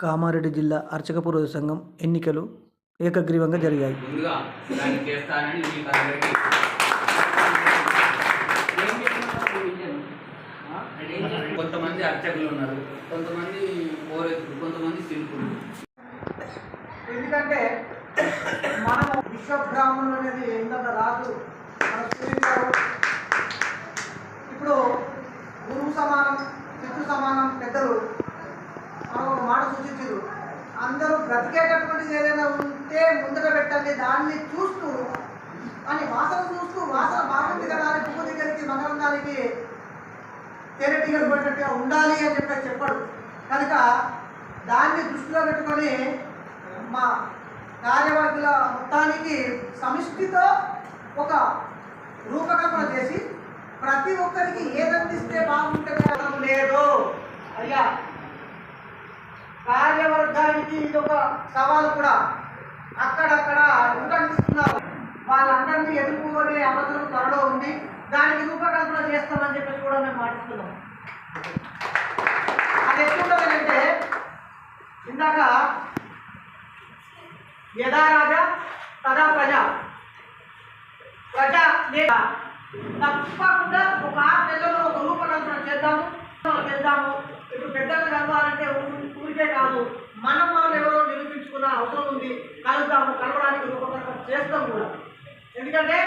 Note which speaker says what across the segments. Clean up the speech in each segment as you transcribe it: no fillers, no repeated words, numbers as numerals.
Speaker 1: కామారెడ్డి జిల్లా అర్చక పురోహిత సంఘం ఎన్నికలు ఏకగ్రీవంగా జరిగాయి.
Speaker 2: ముందుగా దాన్ని చేస్తానని మీకు అందరికీ కొంతమంది అర్చకులు ఉన్నారు, కొంతమంది పురోహితులు, కొంతమంది శిల్పులు.
Speaker 3: ఎందుకంటే మనం విశ్వబ్రాహ్మణులు అనేది ఇందాక రాజు మన సూచించారు. ఇప్పుడు గురువు సమానం, శిష్యు సమానం పెద్దలు మనం ఒక మాట సూచించారు. అందరూ బ్రతికేటటువంటిది ఏదైనా ఉంటే ముందర పెట్టండి, దాన్ని చూస్తూ అని వాసన చూస్తూ వాసన బాగుంది కదా అని పువ్వు దగ్గరికి మకరందానికి తేనెటీగలు పడినట్టుగా ఉండాలి అని చెప్పాడు. కనుక దాన్ని దృష్టిలో పెట్టుకొని మా కార్యవర్గుల మొత్తానికి సమిష్టితో ఒక రూపకల్పన చేసి ప్రతి ఒక్కరికి ఏదందిస్తే బాగుంటుంది అనడం లేదు. అయ్యా కార్యవర్గానికి ఇది ఒక సవాల్ కూడా. అక్కడక్కడ ఉటంకిస్తున్నారు, వాళ్ళందరినీ ఎదుర్కొనే అవసరం త్వరలో ఉంది. దానికి రూపకల్పన చేస్తామని చెప్పేసి కూడా మేము మాట్లాడుతున్నాం. అది ఎట్లుంటుందంటే ఇందాక యదా రాజా తదా ప్రజ లేదా తప్పకుండా ఒక 6 నెలల్లో ఒక రూపకల్పన చేద్దాము. ఇప్పుడు పెద్దలు కలవాలంటే ఊరికే కాదు, మనం ఎవరో నిరూపించుకున్న అవసరం ఉంది. కలవడానికి రూపకల్పన చేస్తాం కూడా. ఎందుకంటే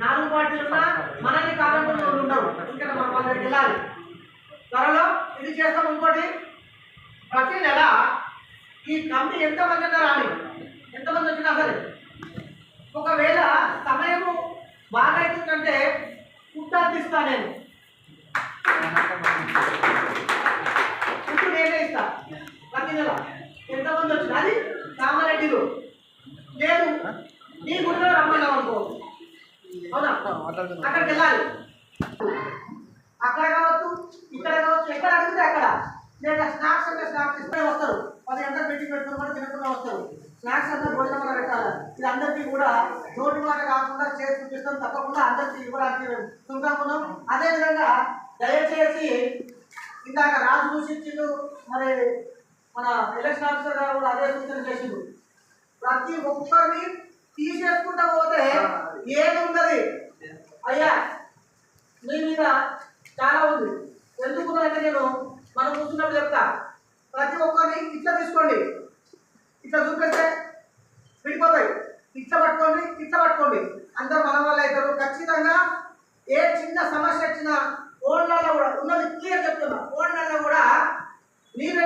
Speaker 3: 4 పార్టీలు ఉన్నా మనల్ని కాలంలో ఉండవు. ఎందుకంటే మనం వాళ్ళ దగ్గరికి వెళ్ళాలి. త్వరలో ఇది చేస్తాం. ఇంకోటి, ప్రతి నెల ఈ కమిటీ ఎంతమంది అయినా రాని, ఎంతమంది వచ్చినా సరే, ఒకవేళ సమయము బాగా అవుతుందంటే ఫుడ్ అందిస్తా. నేను ఫుడ్ నేనే ఇస్తా. ప్రతి నెల ఎంతమంది వచ్చినా అది కామారెడ్డిలో లేదు, నీ గుడిలో రమ్మన్నాం అనుకో, అవునా, అక్కడికి వెళ్ళాలి. అక్కడ కావచ్చు, ఇక్కడ కావచ్చు, ఎక్కడ అడిగితే అక్కడ. లేదా స్నాక్స్ అంటే స్నాక్స్ ఇస్తే వస్తారు. 10 గంటలకు పెట్టి పెట్టుకుని తినకుండా వస్తారు. స్నాక్స్ అంటే భోజనం పెట్టాలి. ఇది అందరికీ కూడా నోటి మాట కాకుండా చేసి చూపిస్తాం. తప్పకుండా అందరికీ ఇవ్వడానికి చూసుకున్నాం. అదేవిధంగా దయచేసి ఇందాక రాజు సూచించిండు, మరి మన ఎలక్షన్ ఆఫీసర్ గారు కూడా అదే సూచన చేసిండు. ప్రతి ఒక్కరిని తీసేసుకుంటా పోతే ఏది ఉన్నది అయ్యా మీ మీద చాలా ఉంది. ఎందుకు అంటే నేను మనం కూర్చున్నప్పుడు చెప్తా, ప్రతి ఒక్కరిని ఇట్లా తీసుకోండి, ఇట్లా చూపిస్తే విడిపోతాయి. ఇట్లా పట్టుకోండి, అందరూ మన వాళ్ళు అవుతారు. ఖచ్చితంగా ఏ చిన్న సమస్య వచ్చినా ఫోన్లలో కూడా ఉన్నది క్లియర్ చెప్తున్నా. ఫోన్లలో కూడా మీరు